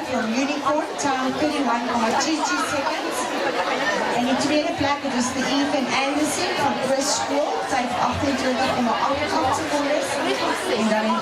from Unicorn, time 31.22 seconds. En die tweede plek, het is de Ethan Anderson van Chris School, tijd 28,88 secondes. En dan in